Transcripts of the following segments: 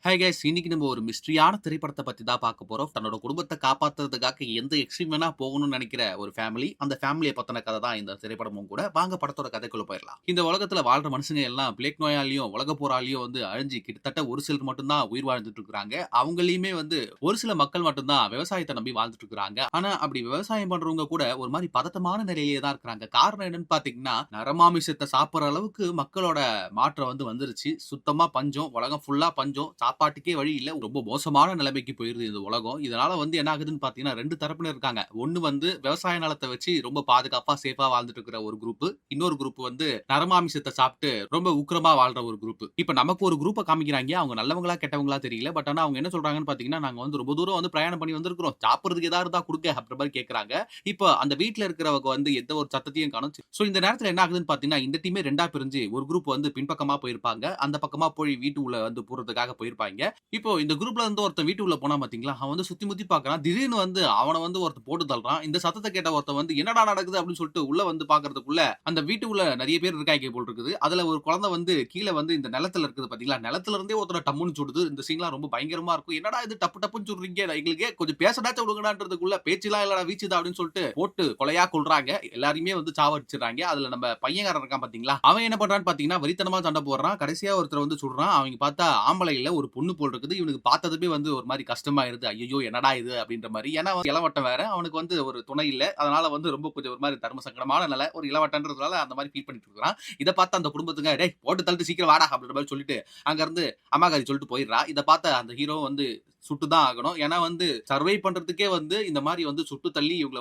Hi guys, இன்னைக்கு நம்ம ஒரு மிஸ்ட்ரியான திரைப்படத்த பத்தி தான் பார்க்க போறோம். தன்னோட குடும்பத்த காப்பாத்துறதுக்காக எந்த எக்ஸ்ட்ரீம் வேணா போகணும்னு நெனைக்கிற ஒரு ஃபேமிலி. அந்த ஃபேமிலிய பத்தின கத தான் இந்த திரைப்படமும் கூட. வாங்க படத்தோட கதைக்குள்ள போயிரலாம். இந்த உலகத்துல வாழ்ற மனுஷங்க எல்லாம் பிளேக் நோயாலயும், உலகப் போராலயும் அழிஞ்சு கிட்டத்தட்ட ஒரு சிலர் மட்டும் தான் உயிர் வாழ்ந்துட்டு இருக்காங்க. அவங்களையுமே ஒரு சில மக்கள் மட்டும் தான் விவசாயத்த நம்பி வாழ்ந்துட்டு இருக்காங்க. ஆனா அப்படி விவசாயம் பண்றவங்க கூட ஒரு மாரி பதட்டமான நிலையிலே தான் இருக்காங்க. காரணம் என்னன்னு பார்த்தீங்கன்னா, நரமாமிசத்த சாப்பிடுற அளவுக்கு மக்களோட மாற்றம் வந்துருச்சு. சுத்தமா பஞ்சம். உலகம் ஃபுல்லா பஞ்சம். சாப்பாட்டுக்கே வழி இல்ல. ரொம்ப மோசமான நிலைமைக்கு போயிருது இந்த உலகம். இதனால என்ன ஆகுதுன்னு பார்த்தீங்கன்னா, 2 தரப்பினர் இருக்காங்க. ஒண்ணு விவசாய நிலத்த வச்சு ரொம்ப பாதுகாப்பா, சேஃபா வாழ்ந்துட்டு இருக்கிற ஒரு குரூப். இன்னொரு குரூப் நரமாமிசத்த சாப்பிட்டு ரொம்ப உக்கிரமா வாழ்ற ஒரு குரூப். இப்ப நமக்கு ஒரு குரூப்ப காமிக்கிறாங்க. அவங்க நல்லவங்களா, கெட்டவங்களா தெரியல. பட் ஆனா அவங்க என்ன சொல்றாங்கன்னு பார்த்தீங்கன்னா, நாங்க ரொம்ப தூரம் பிரயாணம் பண்ணி வந்திருக்கிறோம். சாப்பிடுறதுக்கு ஏதாவது இருந்தா குடுங்க அப்படின்ற மாரி கேட்கறாங்க. இப்ப அந்த வீட்ல இருக்கிறவங்க எந்த ஒரு சத்தத்தையும் காணோம். சோ இந்த நேரத்துல என்ன ஆகுதுன்னு பார்த்தீங்கன்னா, இந்த டீமே 2ஆ பிரிஞ்சு ஒரு குரூப் பின்பக்கமா போயிருப்பாங்க. அந்த பக்கமா போய் வீட்டு உள்ள போறதுக்காக போயிருப்பாங்க. இப்போ இந்த குரூப்ல ஒருத்தன் வீட்டு உள்ள போனா பாத்தீங்களா, அவன் சுத்தி முத்தி பார்க்கறான். திடீர்னு அவன ஒருத்தன் போட்டு தள்ளுறான். இந்த சத்தத்த கேட்ட ஒருத்தன் என்னடா நடக்குது அப்படின்னு சொல்லிட்டு உள்ள பார்க்கறதுக்குள்ள அந்த வீட்டு உள்ள நெறைய பேர் இருக்காய்ங்க போல இருக்குது. அதுல ஒரு குழந்தை கீழ இந்த நிலத்துல இருக்குது பாத்தீங்களா, நிலத்துல இருந்தே ஒருத்தன டம்முன்னு சுடுது. இந்த சீன்லாம் ரொம்ப பயங்கரமா இருக்கும். என்னடா இது டப்பு டப்புன்னு சுடுறீங்க, எங்களுக்கே கொஞ்சம் பேசடாச்சும் விடுங்கடான்றதுக்குள்ள பேச்சுலாம் இல்லடா வீச்சுதா அப்படின்னு சொல்லிட்டு போட்டு கொலையா கொல்றாங்க. எல்லாரையுமே சாவடிச்சிடுறாங்க. அதுல நம்ம பையன்காரன் இருக்கான் பாத்தீங்களா, அவன் என்ன பண்றான்னு பாத்தீங்கன்னா வெறித்தனமா சண்டை போடுறான். கடைசியா ஒருத்தர் சுடுறான். அவங்க பார்த்தா ஆம்பளை இல்ல, ஒரு பொண்ணு போல் இருக்குது. இவனுக்கு பார்த்ததுமே ஒரு மாரி கஷ்டமாயிருது. ஐயய்யோ என்னடா இது அப்படின்ற மாரி. ஏன்னா இளவட்டம் வேற. அவனுக்கு ஒரு துணை இல்ல. அதனால ரொம்ப கொஞ்சம் ஒரு மாரி தர்ம சங்கடமான நிலை. ஒரு இளவட்டன்றதுனால அந்த மாரி ஃபீல் பண்ணிட்டு இருக்கான். இத பார்த்து அந்த குடும்பத்துங்க, "டேய் போட்டு தள்ளிட்டு சீக்கிரம் வாடா" அப்படின்ற மாரி சொல்லிட்டு அங்க இருந்து அம்மாகாரி சொல்லிட்டு போயிடுறா. இத பார்த்த அந்த ஹீரோ சுட்டு தான் ஆகணும். ஏன்னா சர்வை பண்றதுக்கே இந்த மாரி சுட்டு தள்ளி இவங்கள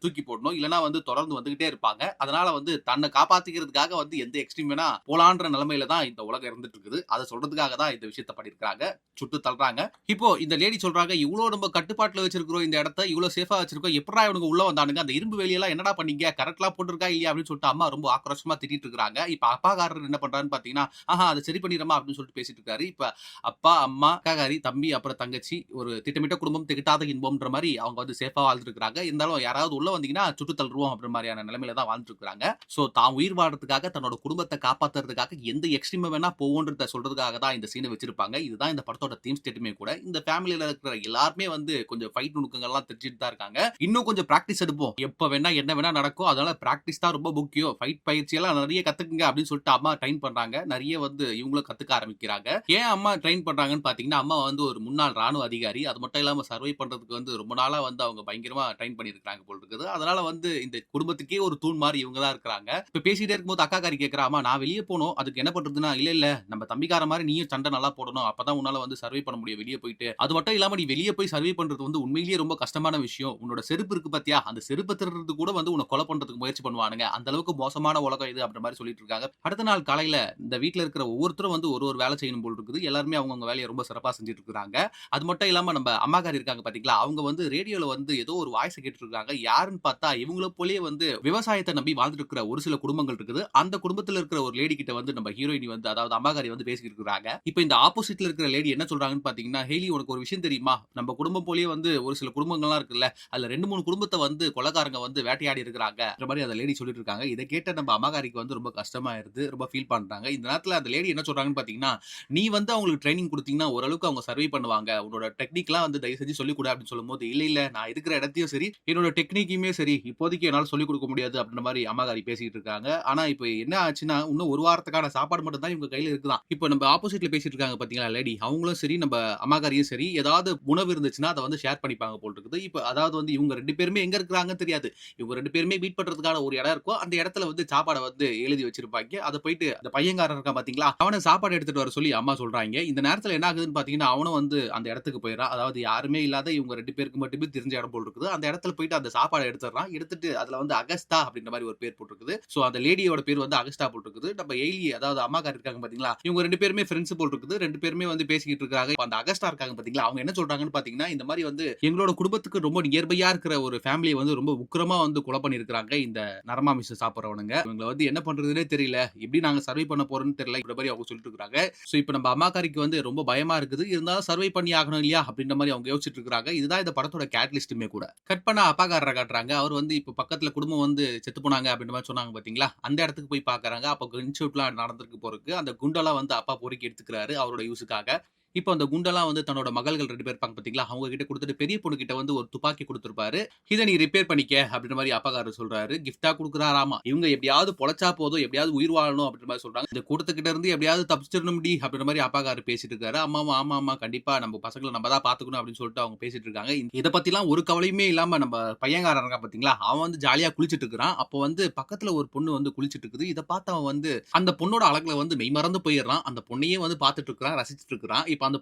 தூக்கி போடணும். இல்லன்னா தொடர்ந்து வந்துகிட்டே இருப்பாங்க. அதனால தன்னை காப்பாத்திக்கிறதுக்காக எந்த எக்ஸ்ட்ரீம் வேணா போலான்ற நிலைமையில தான் இந்த உலகம் இருந்துட்டு இருக்குது. அத சொல்றதுக்காக தான் இந்த விஷயத்த பண்ணியிருக்காங்க. சுட்டு தள்ளுறாங்க. இப்போ இந்த லேடி சொல்றாங்க, "இவ்ளோ நம்ம கட்டுப்பாட்டுல வச்சிருக்கிறோம் இந்த இடத்த. இவ்ளோ சேஃபா வச்சிருக்கோம். எப்புட்றா இவனுங்க உள்ள வந்தானுங்க? அந்த இரும்பு வேலியெல்லாம் என்னடா பண்ணீங்க? கரெக்ட்லாம் போட்டுருக்கா இல்லையா?" அப்படின்னு சொல்லிட்டு அம்மா ரொம்ப ஆக்ரோஷமா திட்டிட்டு இருக்காங்க. இப்ப அப்பாக்காரர் என்ன பண்றாருன்னு பார்த்தீங்கன்னா, "ஆஹா அத சரி பண்ணிறேம்மா" அப்படின்னு சொல்லிட்டு பேசிட்டு இருக்காரு. இப்ப அப்பா, அம்மா, அக்காக்காரி, தம்பி, அப்புறம் தங்கச்சி, ஒரு திட்டமிட்ட குடும்பம் திகட்டாத இன்பம்ன்ற மாரி அவங்க சேஃபா வாழ்ந்துட்டு இருக்காங்க. இருந்தாலும் யாராவது உள்ள வந்தீங்கன்னா சுட்டு தள்ளுருவோம் அப்படின்ற மாரியான நிலைமையில தான் வாழ்ந்துட்டு இருக்காங்க. சோ தான் உயிர் வாழ்றதுக்காக, தன்னோட குடும்பத்த காப்பாத்துறதுக்காக எந்த எக்ஸ்ட்ரீம் வேணா போவோன்றத சொல்றதுக்காக தான் இந்த சீன வச்சிருப்பாங்க. இதுதான் இந்த படத்தோட தீம் ஸ்டேட்டுமே கூட. இந்த ஃபேமிலில இருக்கிற எல்லாருமே கொஞ்சம் ஃபைட் நுணுக்கங்கள்லாம் தெரிஞ்சுட்டு தான் இருக்காங்க. இன்னும் கொஞ்சம் பிராக்டிஸ் எடுப்போம். எப்ப வேணா என்ன வேணா நடக்கும். அதனால பிராக்டிஸ் தான் ரொம்ப முக்கியம். ஃபைட் பயிற்சி எல்லாம் நெறைய கத்துக்குங்க அப்படின்னு சொல்லிட்டு அம்மா ட்ரெயின் பண்றாங்க. நெறைய இவங்களும் கத்துக்க ஆரம்பிக்கிறாங்க. ஏன் அம்மா ட்ரெயின் பண்றாங்கன்னு பார்த்தீங்கன்னா, அம்மா ஒரு முன்னாள் ராணுவ அதிகாரி. அது மட்டும் இல்லாம சர்வை பண்றதுக்கு ரொம்ப நாளா அவங்க பயங்கரமா ட்ரெயின் பண்ணியிருக்காங்க போல இருக்குது. அதனால இந்த குடும்பத்துக்கே ஒரு தூண் மாரி இவங்க தான் இருக்கிறாங்க. இப்ப பேசிட்டே இருக்கும்போது அக்காக்காரி கேட்கிறா, "அம்மா நான் வெளிய போணும். அதுக்கு என்ன பண்றதுன்னா?" "இல்ல இல்ல நம்ம தம்பிக்காரன் மாரி நீயும் சண்டை நல்லா போடணும். அப்பதான் உன்னால சர்வை பண்ண முடியும் வெளிய போயிட்டு. அது மட்டும் இல்லாம நீ வெளிய போய் சர்வை பண்றது உண்மையிலேயே ரொம்ப கஷ்டமான விஷயம். உன்னோட செருப்பு இருக்கு பாத்தியா? அந்த செருப்ப திருடுறதுக்கு கூட உன்ன கொலை பண்றதுக்கு முயற்சி பண்ணுவானுங்க. அந்த அளவுக்கு மோசமான உலகம் இது" அப்படின்ற மாரி சொல்லிட்டு இருக்காங்க. அடுத்த நாள் காலையில இந்த வீட்ல இருக்கிற ஒவ்வொருத்தரும் ஒரு ஒரு வேலை செய்யணும் போல இருக்குது. எல்லாருமே அவங்கவங்க வேலைய ரொம்ப சிறப்பா செஞ்சுட்டு இருக்காங்க. அது மட்டும் இல்லாம நம்ம அம்மாக்காரி இருக்காங்க பாத்தீங்களா, அவங்க ரேடியோல ஏதோ ஒரு வாய்ஸ் கேட்டுட்டு இருக்காங்க. யாருன்னு பார்த்தா இவங்கள போலயே விவசாயத்த நம்பி வாழ்ந்துட்டு இருக்கிற ஒரு சில குடும்பங்கள் இருக்குது. அந்த குடும்பத்துல இருக்கிற ஒரு லேடி கிட்ட நம்ம ஹீரோயினி அதாவது அம்மாக்காரி பேசிட்டு இருக்காங்க. இப்போ இந்த ஆப்போசிட்ல இருக்கிற லேடி என்ன சொல்றாங்கன்னு பாத்தீங்கன்னா, "ஹேலி உனக்கு ஒரு விஷயம் தெரியுமா? நம்ம குடும்பம் போலயே ஒரு சில குடும்பங்கள்லாம் இருக்குல்ல. அதுல 2, 3 குடும்பத்த கொலைகாரங்க வேட்டையாடி இருக்கிறாங்க." அந்த மாரி அந்த லேடி சொல்லிட்டு இருக்காங்க. இத கேட்ட நம்ம அம்மாக்காரிக்கு ரொம்ப கஷ்டமாயிருது. ரொம்ப ஃபீல் பண்றாங்க. இந்த நேரத்துல அந்த லேடி என்ன சொல்றாங்கன்னு பாத்தீங்கன்னா, "நீ அவங்களுக்கு ட்ரெய்னிங் குடுத்தீங்கன்னா ஓரளவுக்கு அவங்க சர்வை பண்ணுவாங்க. உன்னோட டெக்னிக்லாம் தயவு செஞ்சு சொல்லிக் குடு" அப்படின்னு சொல்லும்போது, "இல்ல இல்ல நான் இருக்கிற இடத்தையும் சரி, என்னோட டெக்னிக்கையுமே சரி, இப்போதைக்கு என்னால சொல்லிக் குடுக்க முடியாது" அப்படின்ற மாரி அம்மாக்காரி பேசிட்டு இருக்காங்க. ஆனா இப்ப என்ன ஆச்சுன்னா, இன்னும் 1 வாரத்துக்கான சாப்பாடு மட்டும் தான் இவங்க கையில இருக்குதாம். இப்ப நம்ம ஆப்போசிட்ல பேசிட்டு இருக்காங்க பாத்தீங்களா லேடி, அவங்களும் சரி, நம்ம அம்மாக்காரியும் சரி, ஏதாவது உணவு இருந்துச்சுன்னா அத ஷேர் பண்ணிப்பாங்க போல இருக்குது. இப்ப அதாவது இவங்க 2 பேருமே எங்க இருக்கிறாங்கன்னு தெரியாது. இவங்க 2 பேருமே மீட் பண்றதுக்கான ஒரு இடம் இருக்கும். அந்த இடத்துல சாப்பாட எழுதி வச்சிருப்பாய்ங்க. அத போயிட்டு அந்த பையன்காரன் இருக்கான் பாத்தீங்களா, அவன சாப்பாடு எடுத்துட்டு வர சொல்லி அம்மா சொல்றாய்ங்க. இந்த நேரத்துல என்ன ஆகுதுன்னு பாத்தீங்கன்னா, அவனும் அந்த இடத்துக்கு போயிடுறான். அதாவது யாருமே இல்லாத இவங்க 2 பேருக்கு மட்டுமே தெரிஞ்ச இடம் போல இருக்குது. அந்த இடத்துல போயிட்டு அந்த சாப்பாட எடுத்துடுறான். எடுத்துட்டு அதுல அகஸ்தா அப்படின்ற மாரி ஒரு பேர் போட்டிருக்குது. சோ அந்த லேடியோட பேர் அகஸ்டா போட்டிருக்குது. நம்ம எய்லி அதாவது அம்மாக்காரி இருக்காங்க பாத்தீங்களா, இவங்க 2 பேருமே ஃப்ரெண்ட்ஸ் போல இருக்குது. 2 பேருமே பேசிக்கிட்டு இருக்காங்க. இப்ப அந்த அகஸ்டா இருக்காங்க பாத்தீங்களா, அவங்க என்ன சொல்றாங்கன்னு பாத்தீங்கன்னா, இந்த மாரி எங்களோட குடும்பத்துக்கு ரொம்ப நியர்பையா இருக்கிற ஒரு ஃபேமிலிய ரொம்ப உக்கிரமா கொலை பண்ணியிருக்காங்க இந்த நரமாமிசம் சாப்பிடுறவனுங்க. இவங்கள என்ன பண்றதுன்னே தெரியல. எப்படி நாங்க சர்வை பண்ண போறோம்னு தெரியல. இந்த மாரி அவங்க சொல்லிட்டு இருக்காங்க. சோ இப்ப நம்ம அம்மாக்காரிக்கு ரொம்ப பயமா இருக்குது. இருந்தாலும் சர்வை பண்ணி ஆகணும் இல்லையா அப்படின்ற மாரி அவங்க யோசிச்சுட்டு இருக்காங்க. இதுதான் இந்த படத்தோட கேட்டலிஸ்ட்டுமே கூட. கட் பண்ணா அப்பாக்காரர காட்டுறாங்க. அவர் இப்ப பக்கத்துல குடும்பம் செத்து போனாங்க அப்படின்ற மாரி சொன்னாங்க பாத்தீங்களா, அந்த இடத்துக்கு போய் பாக்குறாங்க. அப்ப கன் ஷூட்லாம் நடந்திருக்கு போல இருக்கு. அந்த குண்டெல்லாம் அப்பா பொறுக்கி எடுத்துக்கிறாரு அவரோட யூசுக்காக. இப்போ அந்த குண்டெல்லாம் வந்து தன்னோட மகள்கள் 2 பேர் இருப்பாங்க பாத்தீங்களா, அவங்க கிட்ட குடுத்துட்டு பெரிய பொண்ணு கிட்ட வந்து ஒரு துப்பாக்கி குடுத்திருப்பாரு. "இத நீ ரிப்பேர் பண்ணிக்க" அப்படின்ற மாரி அப்பாக்காரர் சொல்றாரு. கிஃப்ட்டா குடுக்குறாராமா. இவங்க எப்படியாவது பொழச்சா போதும், எப்படியாவது உயிர் வாழணும் அப்படின்ற மாரி சொல்றாங்க. இந்த கூட்டத்துக்கிட்ட இருந்து எப்படியாவது தப்பிச்சிரணும்டி அப்படின்ற மாரி அப்பாக்காரர் பேசிட்டு இருக்காரு. அம்மாவும் ஆமா கண்டிப்பா நம்ம பசங்கள நம்ம தான் பாத்துக்கணும் அப்படின்னு சொல்லிட்டு அவங்க பேசிட்டு இருக்காங்க. இத பத்திலாம் ஒரு கவலையுமே இல்லாம நம்ம பையன்காரன் இருக்கான் பாத்தீங்களா, அவன் வந்து ஜாலியா குளிச்சிட்டு இருக்கிறான். அப்போ வந்து பக்கத்துல ஒரு பொண்ணு வந்து குளிச்சிட்டு இருக்குது. இத பார்த்து அவன் வந்து அந்த பொண்ணோட அழகுல வந்து மெய்மறந்து போயிடுறான். அந்த பொண்ணையே வந்து பார்த்துட்டு இருக்கிறான், ரசிச்சுட்டு இருக்கிறான். இப்ப அந்த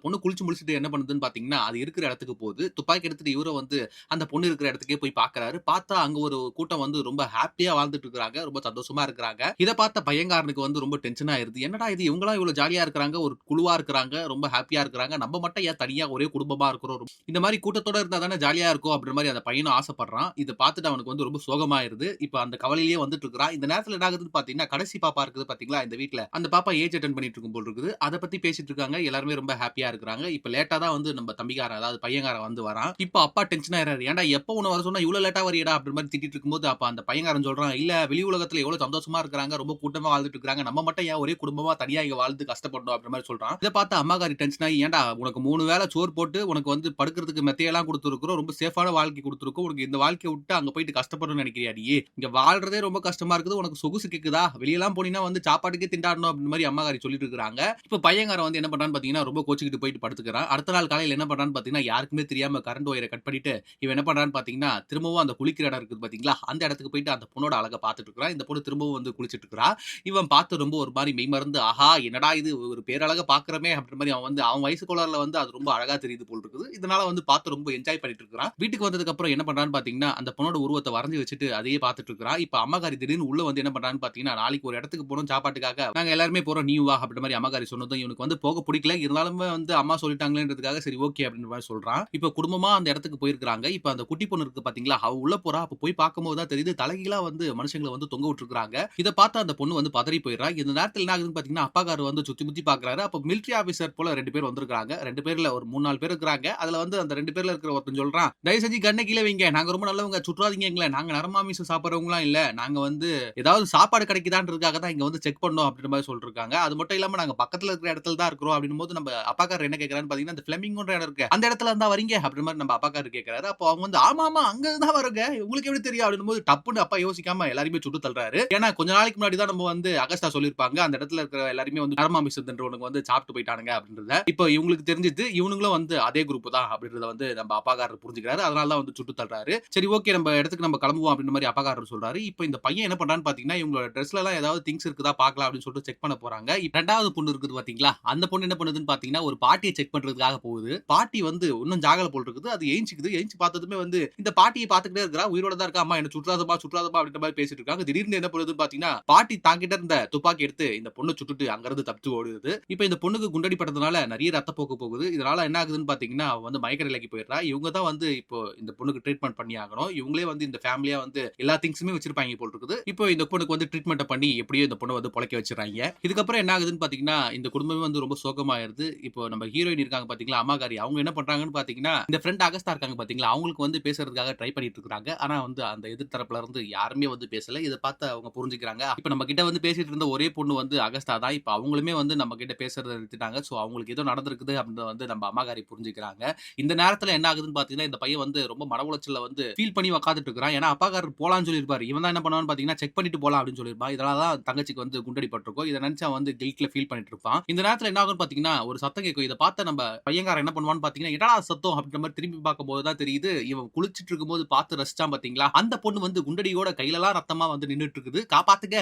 பொண்ணு குளிச்சு முடிச்சுட்டு என்ன பண்ணுதுன்னு பார்த்தீங்கன்னா, அது இருக்கிற இடத்துக்கு போகுது. துப்பாக்கி எடுத்துட்டு இவரும் வந்து அந்த பொண்ணு இருக்கிற இடத்துக்கே போய் பார்க்குறாரு. பார்த்தா அங்க ஒரு கூட்டம் வந்து ரொம்ப ஹேப்பியா வாழ்ந்துட்டு இருக்கிறாங்க. ரொம்ப சந்தோஷமா இருக்கிறாங்க. இத பார்த்த பையன்காரனுக்கு வந்து ரொம்ப டென்ஷன் ஆயிருது. என்னடா இது இவங்கலாம் இவ்வளவு ஜாலியா இருக்கிறாங்க, ஒரு குழுவா இருக்கிறாங்க, ரொம்ப ஹேப்பியா இருக்கிறாங்க. நம்ம மட்டும் ஏன் தனியா ஒரே குடும்பமா இருக்கிறோம். இந்த மாரி கூட்டத்தோட இருந்தா தானே ஜாலியா இருக்கும் அப்படின்ற மாரி அந்த பையனும் ஆசைப்படுறான். இத பார்த்துட்டு அவனுக்கு வந்து ரொம்ப சோகமாயிருது. இப்ப அந்த கவலையிலேயே வந்துட்டு இருக்கிறான். இந்த நேரத்துல என்ன ஆகுதுன்னு பார்த்தீங்கன்னா, கடைசி பாப்பா இருக்குது பார்த்தீங்களா இந்த வீட்ல. அந்த பாப்பா ஏஜ் அட்டெண்ட் பண்ணிட்டு இருக்கும் போல இருக்குது. அத பத்தி பேசிட்டு இருக்காங்க. எல்லாருமே ரொம்ப ஹேப்பியா இருக்கிறாங்க. இப்ப லேட்டா தான் வந்து நம்ம தம்பிக்காரன் அதாவது பையன்காரன் வந்து வரான். இப்ப அப்பா டென்ஷன் ஆயிறாரு. ஏன்டா எப்ப உன்ன வர சொன்னா இவ்ளோ லேட்டா வரியேடா அப்படின்ற மாரி திட்டிட்டு இருக்கும்போது அப்ப அந்த பையன்காரன் சொல்றான், இல்ல வெளி உலகத்துல எவ்வளவு சந்தோஷமா இருக்கிறாங்க. ரொம்ப கூட்டமா வாழ்ந்துட்டு இருக்காங்க. நம்ம மட்டும் ஏன் ஒரே குடும்பமா தனியா இங்க வாழ்ந்து கஷ்டப்படணும் அப்படின்ற மாரி சொல்றான். இத பார்த்து அம்மாக்காரி டென்ஷன் ஆகி ஏன்டா உனக்கு 3 வேள சோறு போட்டு உனக்கு வந்து படுக்கிறதுக்கு மெத்தையெல்லாம் குடுத்துருக்கிறோம். ரொம்ப சேஃபான வாழ்க்கை குடுத்துருக்கோம். உனக்கு இந்த வாழ்க்கைய விட்டு அங்க போயிட்டு கஷ்டப்படணும்னு நினைக்கிறியாடி? இங்க வாழ்றதே ரொம்ப கஷ்டமா இருக்குது. உனக்கு சொகுசு கேக்குதா? வெளியலாம் போனீன்னா வந்து சாப்பாட்டுக்கே திண்டாடணும் அப்படின்ற மாரி அம்மாக்காரி சொல்லிட்டு இருக்காங்க. இப்ப பையன்காரன் வந்து என்ன பண்றான்னு பார்த்தீங்கன்னா, ரொம்ப கோச்சுக்கிட்டு போயிட்டு படுத்துக்கிறான். அடுத்த நாள் காலையில என்ன பண்றான்னு பார்த்தீங்கன்னா, யாருக்குமே தெரியாம கரண்ட் ஒயர கட் பண்ணிட்டு, இவன் என்ன பண்றான்னு பார்த்தீங்கன்னா, திரும்பவும் அந்த குளிக்கிற இடம் இருக்குது பார்த்தீங்களா, அந்த இடத்துக்கு போயிட்டு அந்த பொண்ணோட அழக பார்த்துட்டு இருக்கிறான். இந்த பொண்ணு திரும்பவும் வந்து குளிச்சிட்டு இருக்கிறா. இவன் பார்த்து ரொம்ப ஒரு மாரி மெய்மறந்து, ஆஹா! என்னடா இது ஒரு பேரழக பார்க்கிறோமே அப்படின்ற மாரி அவன் வந்து அவன் வயசு கோளாறுல வந்து அது ரொம்ப அழகா தெரியுது போல இருக்குது. இதனால வந்து பார்த்து ரொம்ப என்ஜாய் பண்ணிட்டு இருக்கிறான். வீட்டுக்கு வந்ததுக்கு அப்புறம் என்ன பண்றான்னு பார்த்தீங்கன்னா, அந்த பொண்ணோட உருவத்த வரைஞ்சு வச்சுட்டு அதையே பார்த்துட்டு இருக்கிறான். இப்ப அம்மாக்காரி திடீர்னு உள்ள வந்து என்ன பண்றான்னு பார்த்தீங்கன்னா, நாளைக்கு ஒரு இடத்துக்கு போறோம் சாப்பாட்டுக்காக. நாங்க எல்லாருமே போறோம் நீயும் வா அப்படின்ற மாரி அம்மாக்காரி சொன்னதும் இவனுக்கு வந்து போக பிடிக்கல. இருந்தாலுமே வந்து அம்மா சொல்லிட்டாங்களேன்றதுக்காக சரி ஓகே அப்படின்ற மாரி சொல்றான். இப்ப குடும்பமா அந்த இடத்துக்கு போயிருக்காங்க. இப்ப அந்த குட்டி பொண்ணு இருக்கு பார்த்தீங்களா, அவ உள்ள போறா. அப்ப போய் பார்க்கும்போது தான் தெரியுது தலைகீழா வந்து மனுஷங்கள வந்து தொங்க விட்டுருக்காங்க. இத பார்த்து அந்த பொண்ணு வந்து பதறி போயிடுறா. இந்த நேரத்துல என்ன ஆகுதுன்னு பார்த்தீங்கன்னா, அப்பாக்காரர் வந்து சுத்தி முத்தி பார்க்குறாரு. அப்ப மிலிட்டரி ஆபிசர் போல 2 பேர் வந்திருக்காங்க. 2 பேர்ல ஒரு 3, 4 பேர் இருக்கிறாங்க. அதுல வந்து அந்த 2 பேர்ல இருக்கிற ஒருத்தன் சொல்றான், தயவு செஞ்சு கண்ண கீழ வைங்க. நாங்க ரொம்ப நல்லவங்க. சுற்றாதீங்க எங்கள. நாங்க நரமாமிசம் சாப்பிடுறவங்கலாம் இல்ல. நாங்க வந்து ஏதாவது சாப்பாடு கிடைக்குதான்றதுக்காக தான் இங்க வந்து செக் பண்ணோம் அப்படின்ற மாரி சொல்லிருக்காங்க. அது மட்டும் இல்லாம நாங்க பக்கத்துல இருக்கிற இடத்துல தான் இருக்கிறோம் அப்படின்னும்போது நம்ம அப்பாக்காரர் என்ன கேட்கிறாருன்னு பார்த்தீங்கன்னா, அந்த பிளெமிங்கோன்ற இடம் இருக்கு. அந்த இடத்துல இருந்தா வரீங்க அப்படின்ற மாரி நம்ம அப்பாக்காரர் கேட்கிறாரு. அப்போ அவங்க வந்து ஆமா அங்க தான் வரோங்க. உங்களுக்கு எப்படி தெரியும் அப்படின்னும்போது டப்புன்னு அப்பா யோசிக்காம எல்லாரையுமே சுட்டு தள்ளுறாரு. ஏன்னா கொஞ்ச நாளைக்கு முன்னாடி தான் நம்ம வந்து அகஸ்டா சொல்லிருப்பாங்க. அந்த இடத்துல இருக்கிற எல்லாருமே வந்து நரமாமிசம்ன்றவனுக்கு வந்து சாப்பிட்டு போயிட்டானுங்க அப்படின்றத. இப்போ இவங்களுக்கு தெரிஞ்சிது இவனுங்களும் வந்து அதே குரூப் தான் அப்படின்றத வந்து நம்ம அப்பாக்காரர் புரிஞ்சுக்கிறாரு. அதனால தான் வந்து சுட்டு தள்ளுறாரு. சரி ஓகே நம்ம இடத்துக்கு நம்ம கிளம்புவோம் அப்படின்ற மாரி அப்பாக்காரர் சொல்றாரு. இப்போ இந்த பையன் என்ன பண்றான்னு பார்த்தீங்கன்னா, இவங்களோட ட்ரெஸ்ல எல்லாம் ஏதாவது திங்ஸ் இருக்குதா பார்க்கலாம் அப்படின்னு சொல்லிட்டு செக் பண்ண போறாங்க. 2வது பொண்ணு இருக்குது பார்த்தீங்களா, அந்த பொண்ணு என்ன பண்ணுதுன்னு பார்த்தீங்கன்னா, ஒரு பாட்டிய செக் பண்றதுக்காக போகுது. பாட்டி வந்து இன்னும் ஜாகல போல இருக்குது. அது எந்திக்குது. எந்திச்சு பார்த்ததுமே வந்து இந்த பாட்டிய பார்த்துக்கிட்டே இருக்கிறா. உயிரோட தான் இருக்கா. அம்மா என்ன சுற்றாதம்மா அப்படின்ற மாரி பேசிட்டு இருக்காங்க. திடீர்னு என்ன பண்ணுதுன்னு பார்த்தீங்கன்னா, பாட்டி தாங்கிட்ட இருந்த துப்பாக்கி எடுத்து இந்த பொண்ண சுட்டுட்டு அங்க இருந்து தப்பிச்சு ஓடுது. இப்போ இந்த பொண்ணுக்கு குண்டடி பட்டதுனால நிறைய ரத்தப்போக்கு போகுது. இதனால என்ன ஆகுதுன்னு பார்த்தீங்கன்னா, அவ வந்து மயக்க நிலைக்கு போயிடுறா. இவங்க தான் வந்து இப்போ இந்த பொண்ணுக்கு ட்ரீட்மெண்ட் பண்ணி ஆகணும். இவங்களே வந்து இந்த ஃபேமிலியா வந்து எல்லா திங்ஸுமே வச்சிருப்பாங்க போல இருக்குது. இப்போ இந்த பொண்ணுக்கு வந்து ட்ரீட்மெண்ட் பண்ணி எப்படியோ இந்த பொண்ண வந்து பொழைக்க வச்சுறாங்க. இதுக்கப்புறம் என்ன ஆகுதுன்னு பார்த்தீங்கன்னா, இந்த குடும்பமே வந்து ரொம்ப சோகமாயிருது. இப்போ நம்ம ஹீரோயின் இருக்காங்க பார்த்தீங்களா, அம்மாகாரி அவங்க என்ன பண்றாங்கன்னு பார்த்தீங்கன்னா, இந்த ஃப்ரெண்ட் அகஸ்தா இருக்காங்க பார்த்தீங்களா, அவங்களுக்கு வந்து பேசுறதுக்காக ட்ரை பண்ணிட்டு இருக்காங்க. ஆனா வந்து அந்த எதிர் தரப்புல இருந்து யாருமே வந்து பேசல. இத பார்த்து அவங்க புரிஞ்சுக்கிறாங்க. இப்ப நம்ம கிட்ட வந்து பேசிட்டு இருந்த ஒரே பொண்ணு வந்து அகஸ்தா தான். இப்ப அவங்களுமே வந்து நம்ம கிட்ட பேசுறத நிறுத்திட்டாங்க. சோ அவங்களுக்கு ஏதோ நடந்திருக்குது அப்படின்றத வந்து நம்ம அம்மாகாரி புரிஞ்சுக்கிறாங்க. இந்த நேரத்துல என்ன ஆகுதுன்னு பார்த்தீங்கன்னா, இந்த பையன் வந்து ரொம்ப மன உளைச்சல்ல வந்து ஃபீல் பண்ணி உட்கார்ந்துட்டு இருக்கிறான். ஏன்னா அப்பாக்காரர் போலான்னு சொல்லிருப்பாரு. இவன் தான் என்ன பண்ணுவான்னு பார்த்தீங்கன்னா, செக் பண்ணிட்டு போலாம் அப்படின்னு சொல்லிருப்பான். இதனால தான் தங்கச்சிக்கு வந்து குண்டடி பட்டிருக்கும். இத நினைச்சு அவன் வந்து கில்ட்ல ஃபீல் பண்ணிட்டு இருப்பான். இந்த நேரத்துல என்ன ஆகும்னு பார்த்தீங்கன்னா, ஒரு சத்தம் கேட்கும். இத பார்த்த நம்ம பையன்காரன் என்ன பண்ணுவான்னு பார்த்தீங்கன்னா, என்னடா சத்தம் அப்படின்ற மாரி திரும்பி பார்க்கும்போது தான் தெரியுது. இவன் குளிச்சிட்டு இருக்கும்போது பார்த்து ரசிச்சான் பார்த்தீங்களா, அந்த பொண்ணு வந்து குண்டடியோட கையிலலாம் ரத்தமா வந்து நின்னுட்டு இருக்குது. காப்பாத்துங்க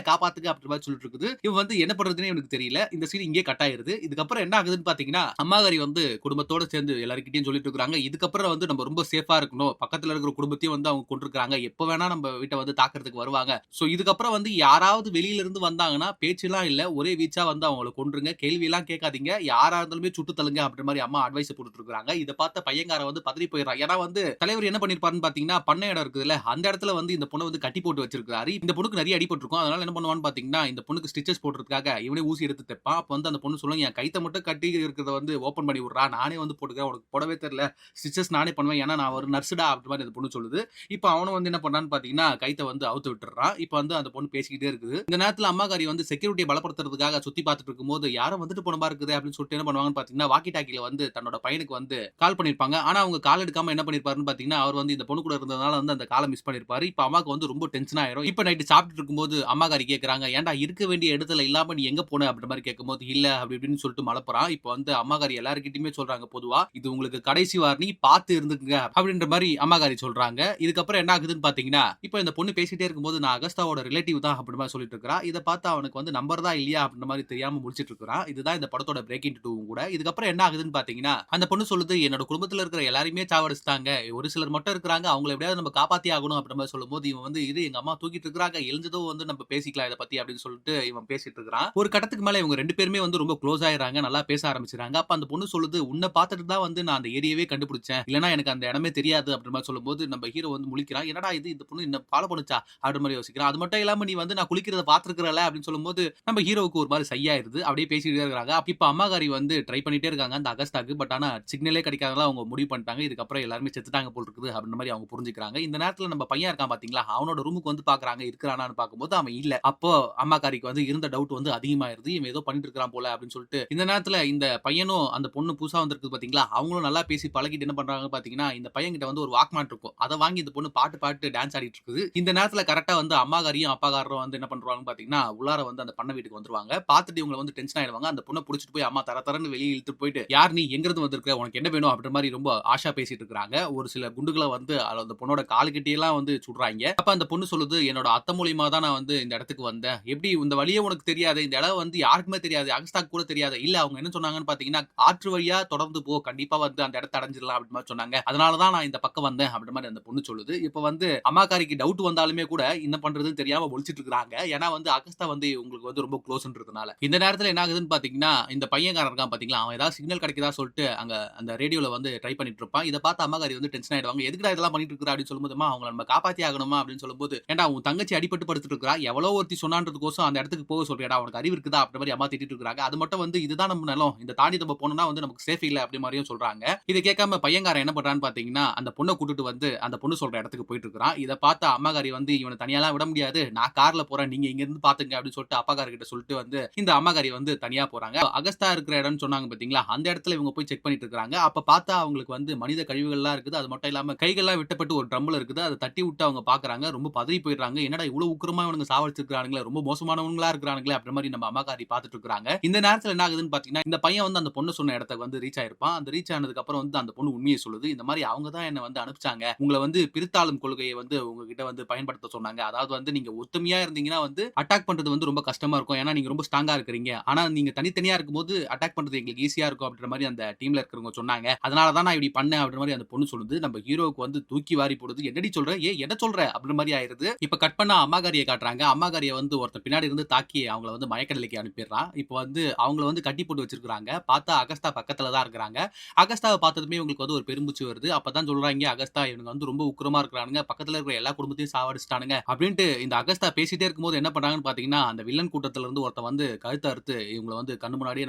அப்படின்ற மாரி சொல்லிட்டு இருக்குது. இவன் வந்து என்ன பண்றதுன்னே இவனுக்கு தெரியல. இந்த சீன் இங்கேயே கட் ஆயிருது. இதுக்கப்புறம் என்ன ஆகுதுன்னு பார்த்தீங்கன்னா, அம்மாகாரி வந்து குடும்பத்தோட சேர்ந்து எல்லார்கிட்டயும் சொல்லிட்டு இருக்காங்க. இதுக்கப்புறம் வந்து நம்ம ரொம்ப சேஃபா இருக்கணும். பக்கத்துல இருக்கிற குடும்பத்தையும் வந்து அவங்க கொன்றுருக்காங்க. எப்ப வேணா நம்ம வீட்ட வந்து தாக்குறதுக்கு வருவாங்க. சோ இதுக்கப்புறம் வந்து யாராவது வெளியில இருந்து வந்தாங்கன்னா பேச்செல்லாம் இல்ல. ஒரே வீச்சா வந்து அவங்கள கொன்றுங்க. கேள்வி எல்லாம் கேட்காதீங்க. யாரா இருந்தாலுமே சுட்டு தள்ளுங்க அப்படின்ற மாரி அம்மா அட்வைஸ் போட்டுட்டு இருக்காங்க. இத பார்த்த பையன்காரன் வந்து பதறி போயிடுறான். ஏன்னா வந்து தலைவர் என்ன பண்ணிருப்பாருன்னு பார்த்தீங்கன்னா, பண்ணை இடம் இருக்குதுல்ல, அந்த இடத்துல வந்து இந்த பொண்ண வந்து கட்டி போட்டு வச்சிருக்காரு. இந்த பொண்ணுக்கு நிறைய அடிபட்டிருக்கும். அதனால என்ன பண்ணுவான்னு பார்த்தீங்கன்னா, இந்த பொண்ணுக்கு ஸ்டிச்சஸ் போடுறதுக்காக இவனே ஊசி எடுத்து தைப்பான். அப்ப வந்து அந்த பொண்ணு சொல்லும், என் கைத்த மட்டும் கட்டி இருக்கிறத வந்து ஓப்பன் பண்ணி விடுறா. நானே வந்து போட்டுக்கிறேன். உனக்கு போடவே தெரியல. ஸ்டிச்சஸ் நானே பண்ணுவேன். ஏன்னா நான் ஒரு நர்ஸ்டா அப்படின்ற மாரி அந்த பொண்ணு சொல்லுது. இப்ப அவனும் வந்து என்ன பண்றான்னு பார்த்தீங்கன்னா, கைத்த வந்து அவுத்து விட்டுறான். இப்ப வந்து அந்த பொண்ணு பேசிக்கிட்டே இருக்குது. இந்த நேரத்துல அம்மாகாரி வந்து செக்யூரிட்டிய பலப்படுத்துறதுக்காக சுத்தி பார்த்துட்டு இருக்கும்போது, யாரோ வந்துட்டு போன மாரி இருக்குதே அப்படின்னு சொல்லிட்டு என்ன பண்ணுவாங்கன்னு பாத்தீங்கன்னா வாக்கி டாக்கில வந்து தன்னோட பையனுக்கு வந்து கால் பண்ணிருப்பாங்க. ஆனா அவங்க கால் எடுக்காம என்ன பண்ணிருப்பாருன்னு பாத்தீங்கன்னா, அவர் வந்து இந்த பொண்ணு கூட இருந்ததுனால வந்து அந்த கால மிஸ் பண்ணிருப்பாரு. இப்ப அம்மாக்கு வந்து ரொம்ப டென்ஷன் ஆயிரும். இப்ப நைட் சாப்பிட்டுட்டு இருக்கும்போது அம்மாக்காரி கேக்குறாங்க, "ஏன்டா இருக்க வேண்டிய இடத்துல இல்லாம நீ எங்க போன?" அப்படின்ற மாரி கேட்கும்போது, "இல்ல" அப்படி இப்படின்னு சொல்லிட்டு மலப்புறான். இப்ப வந்து அம்மாக்காரி எல்லார்கிட்டயுமே சொல்றாங்க பொதுவா, "இது உங்களுக்கு கடைசி வார்னி, பார்த்து இருந்துக்குங்க" அப்படின்ற மாரி அம்மாக்காரி சொல்றாங்க. இதுக்கப்புறம் என்ன ஆகுதுன்னு பாத்தீங்கன்னா, இப்ப இந்த பொண்ணு பேசிட்டே இருக்கும்போது, "நான் அகஸ்தாவோட ரிலேட்டிவ் தான்" அப்படின்ற மாரி சொல்லிட்டு இருக்கா. இத பார்த்து அவனுக்கு வந்து நம்பர் தான் இல்லையா அப்படின்ற மாரி தெரியாம முழிச்சிட்டு இருக்கிறான். இதுதான் இந்த படத்தோட பிரேக் இன்டு 2 கூட. இதுக்கப்புறம் என்ன ஆகுதுன்னு பாத்தீங்கன்னா, அந்த பொண்ணு சொல்லுது, "என்னோட குடும்பத்துல இருக்கிற எல்லாரையுமே சாவடிச்சுட்டாங்க. ஒரு சிலர் மட்டும் இருக்கிறாங்க. அவங்கள எப்படியாவது நம்ம காப்பாத்தியே ஆகணும்" அப்படின்ற மாரி சொல்லும்போது, இவன் வந்து, "இரு எங்க அம்மா தூங்கிட்டு இருக்கிறாங்க. எழுந்ததும் வந்து நம்ம பேசிக்கலாம் இத பத்தி" அப்படின்னு சொல்லிட்டு இவன் பேசிட்டு இருக்கிறான். ஒரு கட்டத்துக்கு மேல இவங்க 2 பேருமே வந்து ரொம்ப க்ளோஸ் ஆயிடுறாங்க. நல்லா பேச ஆரம்பிச்சுறாங்க. அப்ப அந்த பொண்ணு சொல்லுது, "உன்ன பார்த்துட்டு தான் வந்து நான் அந்த ஏரியாவே கண்டுபிடிச்சேன். இல்லன்னா எனக்கு அந்த இடமே தெரியாது" அப்படின்ற மாரி சொல்லும்போது, நம்ம ஹீரோ வந்து முழிக்கிறான். "என்னடா இது இந்த பொண்ணு என்ன ஃபாலோ பண்ணுச்சா?" அப்படின்ற மாரி யோசிக்கிறான். அது மட்டும் இல்லாம, "நீ வந்து நான் குளிக்கிறத பார்த்திருக்கிறல்ல" அப்படின்னு சொல்லும்போது, நம்ம ஹீரோவுக்கு ஒரு மாரி ஷை ஆயிருது. அப்படியே பேசிட்டே இருக்காங்க. இப்ப அம்மாகாரி வந்து ட்ரை பண்ணிட்டே இருக்காங்க அந்த அகஸ்தாக்கு. பட் ஆனா சிக்னலே கிடைக்காதனால அவங்க முடிவு பண்ணிட்டாங்க. இதுக்கப்புறம் எல்லாருமே செத்துட்டாங்க போல இருக்குது அப்படின்ற மாரி அவங்க புரிஞ்சுக்கிறாங்க. இந்த நேரத்துல நம்ம பையன் இருக்கான் பாத்தீங்களா? அவனோட ரூமுக்கு வந்து பாக்குறாங்க இருக்கிறானான்னு பாக்கும்போது அவன் இல்ல. அப்போ அம்மாக்காரிக்கு வந்து இருந்த டவுட் வந்து அதிகமாயிருது. இவன் ஏதோ பண்ணிட்டு இருக்கிறான் போல அப்படின்னு சொல்லிட்டு இந்த நேரத்துல இந்த பையனும் அந்த பொண்ணு புதுசா வந்திருக்கு பாத்தீங்களா? அவங்களும் நல்லா பேசி பழகிட்டு என்ன பண்றாங்க பாத்தீங்கன்னா, இந்த பையன் கிட்ட வந்து ஒரு வாக்மேன் இருக்கும். அத வாங்கி இந்த பொண்ணு பாட்டு பாட்டு டான்ஸ் ஆடிட்டு இருக்குது. இந்த நேரத்துல கரெக்ட்டா வந்து அம்மாகாரியும் அப்பாக்காரரும் வந்து என்ன பண்றாங்கன்னு பாத்தீங்கன்னா, உள்ளார வந்து அந்த பண்ண வீட்டுக்கு வந்துருவாங்க. பாத்துட்டு இவங்க வந்து டென்ஷன் ஆயிடுவாங்க. அந்த பொண்ண புடிச்சிட்டு போய் அம்மா தர தரன்னு வெளிய இழுத்துட்டு போயிட்டு, "யார் நீ? எங்கிருந்து வந்திருக்க? உனக்கு என்ன வேணும்?" அப்படின்ற மாரி ரொம்ப ஆஷா பேசிட்டு இருக்காங்க. ஒரு சில குண்டுகள வந்து அந்த பொண்ணோட காலுக்கிட்டலாம் வந்து சுடுறாய்ங்க. அப்ப அந்த பொண்ணு சொல்லுது, "என்னோட அத்தை மூலியமா தான் நான் வந்து இந்த இடத்துக்கு வந்தேன். எப்படி இந்த வழியே உனக்கு தெரியாது? இந்த இடம் வந்து யாருக்குமே தெரியாது. அகஸ்தாக்கு கூட தெரியாது." இல்ல அவங்க என்ன சொன்னாங்கன்னு பாத்தீங்கன்னா, "ஆற்று வழியா தொடர்ந்து போ. கண்டிப்பா வந்து அந்த இடத்த அடைஞ்சிடலாம்." அப்படின்ற மாரி சொன்னாங்க. "அதனால தான் நான் இந்த பக்கம் வந்தேன்." அப்படின்ற மாரி அந்த பொண்ணு சொல்லுது. இப்ப வந்து அம்மாக்காரிக்கு டவுட் வந்தாலுமே கூட என்ன பண்றதுன்னு தெரியாம முழிச்சிட்டு இருக்காங்க. ஏன்னா வந்து அகஸ்தா வந்து உங்களுக்கு வந்து ரொம்ப க்ளோஸ்ன்றதுனால. இந்த நேரத்துல என்ன ஆகுதுன்னு பாத்தீங்கன்னா, இந்த பையன்காரன் இருக்கான் பாத்தீங்களா, அவன் ஏதாவது சிக்னல் கிடைக்குதா சொல்லிட்டு அங்க அந்த ரேடியோல வந்து ட்ரை பண்ணிட்டு இருப்பான். இத பார்த்து அம்மாக்காரி வந்து டென்ஷன் ஆயிடுவாங்க. "எதுக்குடா இதெல்லாம் பண்ணிட்டு இருக்கிற?" அப்படின்னு சொல்லும்போது, "அம்மா அவங்கள நம்ம காப்பாத்தியே ஆகணுமா?" அப்படின்னு சொல்லும்போது, "ஏன்டா உன் தங்கச்சி அடிபட்டு படுத்துட்டு இருக்கிறா. எவளோ ஒருத்தி சொன்னான்றதுக்கோசம் அந்த இடத்துக்கு போக சொல்றியாடா? உனக்கு அறிவு இருக்குதா?" அப்படின்ற மாரி அம்மா திட்டிட்டு இருக்காங்க. அது மட்டும் வந்து இதுதான் நம்ம நிலம். இத தாண்டி நம்ம போனோம்னா வந்து நமக்கு சேஃப் இல்ல அப்படி மாரியும் சொல்றாங்க. இத கேட்காம பையன்காரன் என்ன பண்றான்னு பாத்தீங்கன்னா, அந்த பொண்ண கூட்டிட்டு வந்து அந்த பொண்ணு சொல்ற இடத்துக்கு போயிட்டு இருக்கிறான். இத பார்த்த அம்மாக்காரி வந்து, "இவன தனியாலாம் விட முடியாது. நான் கார்ல போறேன். நீங்க இங்க இருந்து பாத்துங்க" அப்படின்னு சொல்லிட்டு அப்பாக்காரர்கிட்ட சொல்லிட்டு வந்து இந்த அம்மாக்காரி வந்து தனியா போறாங்க. அகஸ்தா இருக்கிற இடம்னு சொன்னாங்க பாத்தீங்களா, அந்த இடத்துல இவங்க போய் செக் பண்ணிட்டு இருக்காங்க. அப்ப பார்த்தா அவங்களுக்கு வந்து மனித கழிவுகள்லாம் இருக்குது. அது மட்டும் இல்லாம கைகள்லாம் வெட்டப்பட்டு ஒரு ட்ரம்ல இருக்குது. அத தட்டி விட்டு அவங்க பார்க்குறாங்க. ரொம்ப பதறி போயிடுறாங்க. என்னடா இவ்வளவு உக்கிரமா இவனுங்க சாவடிச்சிருக்கானுங்களே, ரொம்ப மோசமானவங்களா இருக்கிறானுங்களே அப்படின்ற மாரி நம்ம அம்மாக்காரி பார்த்துட்டு இருக்காங்க. இந்த நேரத்துல என்ன ஆகுதுன்னு பார்த்தீங்கன்னா, இந்த பையன் வந்து அந்த பொண்ணு சொன்ன இடத்துக்கு வந்து ரீச் ஆயிருப்பான். அந்த ரீச் ஆனதுக்கு அப்புறம் வந்து அந்த பொண்ணு உண்மைய சொல்லுது. இந்த மாரி அவங்க தான் என்ன வந்து அனுப்பிச்சாங்க. உங்கள வந்து பிரித்தாளும் கொள்கைய வந்து உங்ககிட்ட வந்து பயன்படுத்த சொன்னாங்க. அதாவது வந்து நீங்க ஒத்துமையா இருந்தீங்கன்னா வந்து அட்டாக் பண்றது வந்து ரொம்ப கஷ்டமா இருக்கும். ஏன்னா நீங்க ரொம்ப ஸ்ட்ராங்கா இருக்கிறீங்க. ஆனா நீங்க தனித்தனியா இருக்கும்போது அட்டாக் பண்றது எங்களுக்கு ஈஸியா இருக்கும் அப்படின்ற மாரி அந்த டீம்ல இருக்கிறவங்க சொன்னாங்க. அதனால தான் நான் இப்படி பண்ணேன் அப்படின்ற மாரி அந்த பொண்ணு சொல்லுது. நம்ம ஹீரோவுக்கு வந்து தூக்கி வாரி போடுது. "என்னடி சொல்ற? என்ன சொல்ற?" அப்படின்ற மாரி ஆயிருது. இப்ப கட் பண்ணா அம்மாகாரிய காட்டுறாங்க. அம்மாகாரிய வந்து ஒருத்தன் பின்னாடி இருந்து தாக்கி அவங்கள வந்து மயக்க நிலைக்கு அனுப்பிடுறான். இப்ப வந்து அவங்கள வந்து கட்டி போட்டு வச்சிருக்காங்க. பார்த்தா அகஸ்தா பக்கத்துல தான் இருக்கிறாங்க. அகஸ்தாவ பார்த்ததுமே இவங்களுக்கு வந்து ஒரு பெருமூச்சு வருது. அப்பதான் சொல்றாய்ங்க, "அகஸ்தா இவனுங்க வந்து ரொம்ப உக்கிரமா இருக்கிறானுங்க. பக்கத்துல இருக்கிற எல்லா குடும்பத்தையும் சாவடிச்சுட்டானுங்க." அப்படின்ட்டு இந்த அகஸ்தா பேசிட்டே இருக்கும்போது என்ன பண்றாங்கன்னு பார்த்தீங்கன்னா, அந்த வில்லன் கூட்டத்துல இருந்து ஒருத்தன் வந்து கழுத்த அறுத்து இவங்கள வந்து கண்ணு முன்னாடியே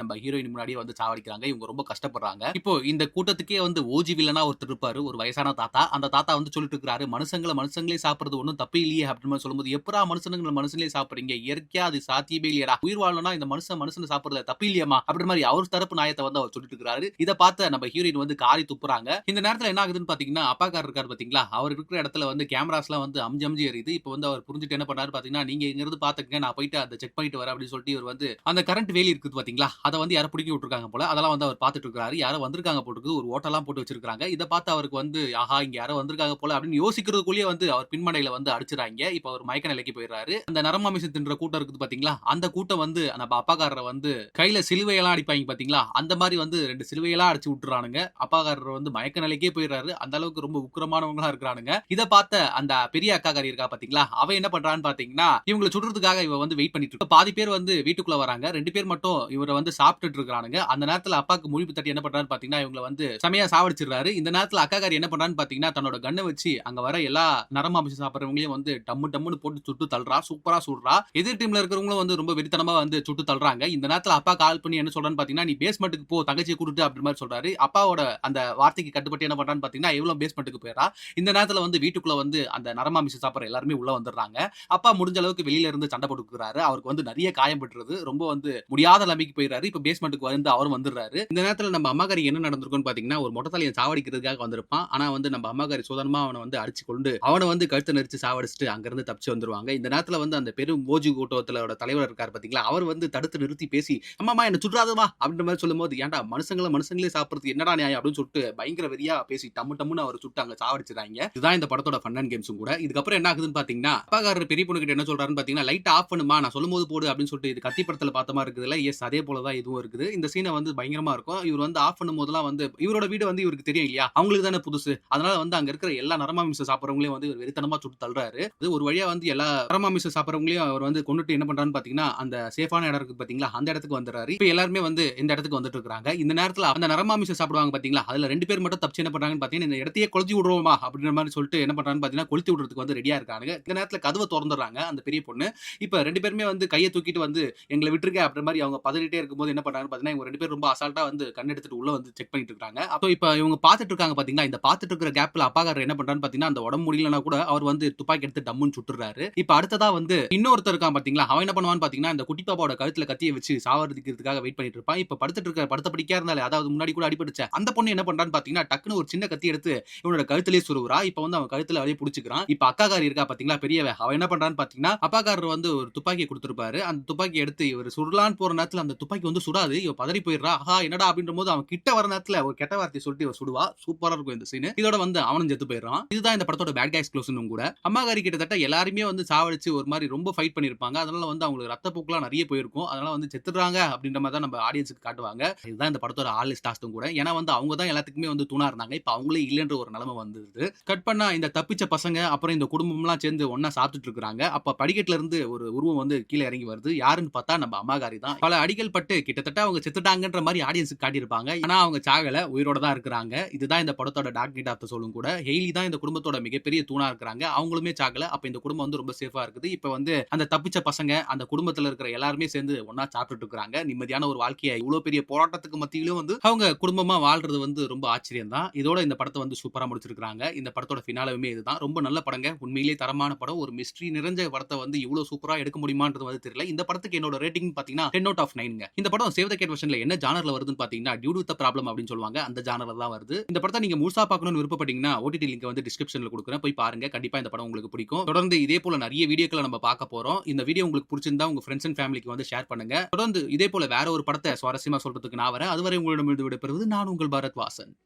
நம்ம ஹீரோயின் முன்னாடியே வந்து சாவடிக்கிறாங்க. இவங்க ரொம்ப கஷ்டப்படுறாங்க. இப்போ இந்த கூட்டத்துக்கே வந்து ஓஜி வில்லனா ஒருத்தர் இருப்பாரு. ஒரு வயசான தாத்தா. அந்த தாத்தா வந்து சொல்லிட்டு இருக்கிறாரு, "மனுஷங்கள மனுஷங்களே சாப்பிடுறது ஒண்ணும் தப்பு இல்லையே." அப்படின்னு மாரி சொல்லும்போது, "எப்புட்றா மனுஷனுங்கள மனுஷங்களே சாப்பிடுறீங்க? இயற்கையா அது சாத்தியமே இல்லையேடா. உயிர் வாழணும்னா இந்த மனுஷன் மனுஷன சாப்பிடுறது தப்பு இல்லையாம்மா?" அப்படின்ற மாரி அவர் தரப்பு நியாயத்த வந்து அவர் சொல்லிட்டு இருக்கிறாரு. இத பார்த்த நம்ம ஹீரோயின் வந்து காரி துப்புறாங்க. இந்த நேரத்துல என்ன ஆகுதுன்னு பார்த்தீங்கன்னா, அப்பாக்காரர் இருக்காரு பார்த்தீங்களா, அவர் இருக்கிற இடத்துல வந்து கேமராஸ்லாம் வந்து அம்ஜி அம்ஜி எரியுது. இப்ப வந்து அவர் புரிஞ்சுட்டு என்ன பண்றாரு பார்த்தீங்கன்னா, "நீங்க இங்க இருந்து பார்த்துக்கங்க. நான் போயிட்டு அத செக் பண்ணிட்டு வரேன்." அப்படின்னு சொல்லிட்டு இவர் வந்து அந்த கரண்ட் வேலி இருக்குது பார்த்தீங்களா, அத வந்து யாரோ புடுங்கி விட்டுருக்காங்க போல. அதெல்லாம் வந்து அவர் பார்த்துட்டு இருக்கிறாரு. யாரோ வந்திருக்காங்க போல இருக்குது. ஒரு ஓட்டலாம் போட்டு வச்சிருக்காங்க. இத பார்த்து அவருக்கு வந்து, "ஆஹா! இங்க யாரோ வந்திருக்காங்க போல." அப்படின்னு யோசிக்கிறதுக்குள்ளேயே வந்து அவர் பின்மண்டையில வந்து அடிச்சுறாய்ங்க. இப்ப அவர் மயக்க நிலைக்கு போயிடுறாரு. அந்த நரமாமிசம் தின்ற கூட்டம் இருக்குது பார்த்தீங்களா, அந்த கூட்டம் வந்து நம்ம அப்பாக்காரர வந்து கையில சிலுவையெல்லாம் அடிப்பாய்ங்க பார்த்தீங்களா, அந்த மாரி வந்து 2 சிலுவையெல்லாம் அடிச்சு விட்டுறானுங்க. அப்பாக்காரர் வந்து மயக்க நிலைக்கே போயிடுறாரு. அந்த அளவுக்கு ரொம்ப உக்கிரமானவங்களா இருக்கிறானுங்க. இத பார்த்த அந்த பெரிய அக்காக்காரி இருக்கா பார்த்தீங்களா, அவ என்ன பண்றான்னு பார்த்தீங்கன்னா, இவங்கள சுடுறதுக்காக இவ வந்து வெயிட் பண்ணிட்டு இருக்கா. பாதி பேர் வந்து வீட்டுக்குள்ள வராங்க. 2 பேர் மட்டும் இவர வந்து சாப்பிட்டுட்டு இருக்கானுங்க. அந்த நேரத்துல அப்பாக்கு முழிப்பு தட்டி என்ன பண்றாருன்னு பார்த்தீங்கன்னா, இவங்கள வந்து செமையா சாவடிச்சிடுறாரு. இந்த நேரத்துல அக்காக்காரி என்ன பண்றான்னு பார்த்தீங்கன்னா, தன்னோட கன்ன வச்சு அங்க வர எல்லா நரமாமிசம் சாப்பிடுறவங்களையும் வந்து டம்மு டம்முன்னு போட்டு சுட்டு தள்ளுறா. சூப்பரா சுடுறா. எதிர் டீம்ல இருக்கிறவங்களும் வந்து ரொம்ப வெறித்தனமா வந்து சுட்டு தள்ளுறாங்க. இந்த நேரத்துல அப்பா கால் பண்ணி என்ன சொல்றான்னு பார்த்தீங்கன்னா, "நீ பேஸ்மென்ட்க்கு போ. தங்கச்சிய கூட்டிட்டு" அப்படி மாரி சொல்றாரு. அப்பாவோட அந்த வார்த்தைக்கு கட்டுப்பட்டு என்ன பண்றான்னு பார்த்தீங்கன்னா, இவளும் பேஸ்மென்ட்க்கு போயிடுறா. இந்த நேரத்துல வந்து வீட்டுக்குள்ள வந்து அந்த நரமாமிசம் சாப்பிடுற எல்லாருமே உள்ள வந்துடுறாங்க. அப்பா முடிஞ்ச அளவுக்கு வெளியில இருந்து சண்டை போட்டுக்கிறாரு. அவருக்கு வந்து நெறைய காயம் பட்டுருது. ரொம்ப வந்து முடியாத நிலைமைக்கு போயிறாரு. இப்ப பேஸ்மென்ட்க்கு வந்து அவரும் வந்துடுறாரு. இந்த நேரத்துல நம்ம அம்மாக்காரி என்ன நடந்திருக்கும்னு பாத்தீங்கன்னா, ஒரு மொட்டை தலையன் சாவடிக்கிறதுக்காக வந்திருப்பான். ஆனா வந்து நம்ம அம்மாக்காரி சுதந்திரமா அவன வந்து அடிச்சு கொண்டு அவன வந்து கழுத்த நெரிச்சு சாவடிச்சுட்டு அங்கிருந்து தப்பிச்சு வந்துருவாங்க. இந்த நேரத்துல வந்து அந்த பெரும் போஜி கூட்டத்தோட தலைவர் இருக்காரு பாத்தீங்களா, அவர் வந்து தடுத்து நிறுத்தி பேசி, "அம்மாம்மா என்ன சுட்றாதம்மா" அப்படின்ற மாரி சொல்லும்போது, "ஏன்டா மனுஷங்களே சாப்பிடுறது என்னடா நியாயம்?" அப்படின்னு சொல்லிட்டு பயங்கர வெறியா பேசி டம்மு டம்முன்னு அவர சுட்டு அங்க சாவடிச்சுறாய்ங்க. இதுதான் இந்த படத்தோட ஃபன் அண்ட் கேம்ஸும் கூட. இதுக்கப்புறம் என்ன ஆகுதுன்னு பாத்தீங்கன்னா, அப்பாக்காரர் பெரிய பொண்ணுகிட்ட என்ன சொல்றாருன்னு பாத்தீங்கன்னா, "லைட்ட ஆஃப் பண்ணும்மா, நான் சொல்லும்போது போடு" அப்படின்னு சொல்லிட்டு, இது கத்தி படத்துல பார்த்த மாரி இருக்குதுல்ல. எஸ், அதே போல தான் இதுவும் இருக்குது. இந்த சீன வந்து பயங்கரமா இருக்கும். இவர் வந்து ஆஃப் பண்ணும்போதெல்லாம் வந்து இவரோட வீடு வந்து இவருக்கு தெரியும் இல்லையா? அவங்களுக்கு தானே புதுசு. அதனால வந்து அங்க இருக்கிற எல்லா நரமாமிசம் சாப்பிடுறவங்களையும் வந்து இவர் வெறித்தனமா சுட்டு தள்ளுறாரு. அது ஒரு வழியா வந்து எல்லா நரமாமிசம் சாப்பிடுறவங்களையும் அவர் வந்து கொன்னுட்டு என்ன பண்றாருன்னு பாத்தீங்கன்னா, அந்த சேஃபான இடம் இருக்கு பாத்தீங்களா? அந்த இடத்துக்கு வந்துடுறாரு. இப்ப எல்லாருமே வந்து இந்த இடத்துக்கு வந்துட்டு இருக்காங்க. இந்த நேரத்துல அந்த நரமாமிசம் சாப்பிடுவாங்க பாத்தீங்களா? அதுல 2 பேர் மட்டும் தப்பிச்சு என்ன பண்றாங்கன்னு பாத்தீங்கன்னா, இந்த இடத்தையே கொளுத்தி விடுவோமா அப்படின்ற மாரி சொல்லிட்டு என்ன பண்றாங்கன்னு பாத்தீங்கன்னா, கொளுத்தி விடுறதுக்கு வந்து ரெடியா இருக்கானுங்க. இந்த நேரத்துல கதவ தொறந்துடுறாங்க அந்த பெரிய பொண்ணு. இப்ப 2 பேருமே வந்து கைய தூக்கிட்டு வந்து எங்கள விட்டுருங்க அப்படின்ற மாரி அவங்க பதறிட்டே இருக்கும்போது என்ன பண்றாங்கன்னு பாத்தீங்கன்னா, இவங்க 2 பேரும் ரொம்ப அசால்ட்டா வந்து கண் எடுத்துட்டு உள்ள வந்து செக் பண்ணிட்டு இருக்காங்க. அப்போ இப்ப இவங்க பாத்துட்டு இருக்காங்க பாத்தீங்களா? இந்த பாத்துட்டு இருக்கிற கேப்ல அப்பாக்காரர் என்ன பண்றாருன்னு பாத்தீங்கன்னா, அந்த உடம்பு முடியலனா கூட அவர் வந்து துப்பாக்கி எடுத்து டம்முன்னு சுட்டுறாரு. இப்ப அடுத்ததா வந்து இன்னொருத்தர் இருக்கான் பாத்தீங்களா? அவன் என்ன பண்ணுவான்னு பாத்தீங்கன்னா, இந்த குட்டி பாப்பாவோட கழுத்துல கத்திய வச்சு சாவடிக்கிறதுக்காக வெயிட் பண்ணிட்டு இருப்பான். இப்ப படுத்துட்டு இருக்க படுத்த படிக்கையா இருந்தாலே, அதாவது முன்னாடி கூட அடிபட்டுச்சே, அந்த பொண்ணு என்ன பண்றான்னு பாத்தீங்கன்னா, டக்குனு ஒரு சின்ன கத்தி எடுத்து இவனோட கழுத்திலேயே சொருவுறா. இப்ப வந்து அவன் கழுத்துல அப்படியே புடிச்சுக்கிறான். இப்ப அக்காக்காரி இருக்கா பாத்தீங்களா? பெரியவ. அவ என்ன பண்றான்னு பாத்தீங்கன்னா, அப்பாக்காரர் வந்து ஒரு துப்பாக்கிய குடுத்திருப்பாரு. அந்த துப்பாக்கிய எடுத்து இவரு சுடலான்னு போற நேரத்துல அந்த துப்பாக்கி வந்து சுடாது. இவ பதறி போயிடுறா. ஆஹா! என்னடா அப்படின்றபோது அவன் கிட்ட வர நேரத்துல ஒரு கெட்ட வார்த்தைய சொல்லிட்டு இவ சுடுவா. சூப்பரா இருக்கும் இந்த சீன். இதோட வந்து அவனும் செத்து போயிடுறான். இதுதான் இந்த படத்தோட பேட் கைஸ் க்ளோஸ்னும் கூட. அம்மாகாரி கிட்டத்தட்ட எல்லாரையுமே வந்து சாவடிச்சு ஒரு மாரி ரொம்ப ஃபைட் பண்ணியிருப்பாங்க. அதனால வந்து அவங்களுக்கு ரத்தப்போக்குலாம் நெறைய போயிருக்கும். அதனால வந்து செத்துடுறாங்க அப்படின்ற மாரி தான் நம்ம ஆடியன்ஸ்க்கு காட்டுவாங்க. இதுதான் இந்த படத்தோட ஆல் டாஸ்க்கும் கூட. ஏன்னா வந்து அவங்க தான் எல்லாத்துக்குமே வந்து தூணா இருந்தாங்க. இப்ப அவங்களே இல்லன்ற ஒரு நிலைமை வந்துருது. கட் பண்ணா இந்த தப்பிச்ச பசங்க அப்புறம் இந்த குடும்பம்லாம் சேர்ந்து ஒண்ணா சாப்பிட்டுட்டு இருக்காங்க. அப்ப படிக்கட்டுல இருந்து ஒரு உருவம் வந்து கீழ இறங்கி வருது. யாருன்னு பார்த்தா நம்ம அம்மாகாரி தான். பல அடிகள் பட்டு கிட்டத்தட்ட அவங்க செத்துட்டாங்கன்ற மாரி ஆடியன்ஸ்க்கு காட்டியிருப்பாங்க. ஆனா அவங்க சாகல. உயிரோட தான் இருக்கிறாங்க. இதுதான் இந்த படத்தோட டார்க் நைட் ஆஃப் த சோலும் கூட. ஹெய்லி தான் இந்த குடும்பத்தோட மிகப்பெரிய தூணா இருக்கிறாங்க. அவங்களுமே சாகல. அப்ப இந்த குடும்பம் வந்து ரொம்ப சேஃபா இருக்குது. இப்ப வந்து அந்த தப்பிச்ச பசங்க, அந்த குடும்பத்துல இருக்கிற எல்லாருமே சேர்ந்து ஒண்ணா சாப்பிட்டுட்டு இருக்காங்க. நிம்மதியான ஒரு வாழ்க்கைய இவ்ளோ பெரிய போராட்டத்துக்கு மத்தியிலும் வந்து அவங்க குடும்பமா வாழ்றது வந்து ரொம்ப ஆச்சரியம் தான். இதோட இந்த படத்த வந்து சூப்பரா முடிச்சிருக்காங்க. இந்த படத்தோட ஃபினாலவுமே இதுதான். ரொம்ப நல்ல படங்க. உண்மையிலேயே தரமான படம். ஒரு மிஸ்ட்ரி நிறைஞ்ச படத்த வந்து இவ்ளோ சூப்பரா எடுக்க முடியுமான்றது வந்து தெரியல. இந்த படத்துக்கு என்னோட ரேட்டிங் பாத்தீங்கன்னா 10 அவுட் ஆஃப் 9ங்க. இந்த படம் சேவ் த கேட் வெர்ஷன்ல என்ன ஜானர்ல வருதுன்னு பாத்தீங்கன்னா, டியூட் வித் த ப்ராப்ளம் அப்படின்னு சொல்லுவாங்க. அந்த ஜானர்ல தான் வருது. இந்த படத்த நீங்க முழுசா பார்க்கணும்னு விருப்பப்பட்டீங்கன்னா, ஓடிடி லிங்க் வந்து டிஸ்கிரிப்ஷன்ல குடுக்குறேன். போய் பாருங்க. கண்டிப்பா இந்த படம் உங்களுக்கு பிடிக்கும். தொடர்ந்து இதே போல நிறைய வீடியோக்கள நம்ம பார்க்க போறோம். இந்த வீடியோ உங்களுக்கு பிடிச்சிருந்தா உங்க ஃபிரெண்ட்ஸ் அண்ட் ஃபேமிலிக்கு வந்து ஷேர் பண்ணுங்க. தொடர்ந்து இதே போல வேற ஒரு படத்த சுவாரஸ்யமா சொல்றதுக்கு நான் வரேன். அதுவரை உங்களிடமிருந்து விடைபெறுவது நான் உங்கள் பாரத் வாசன்.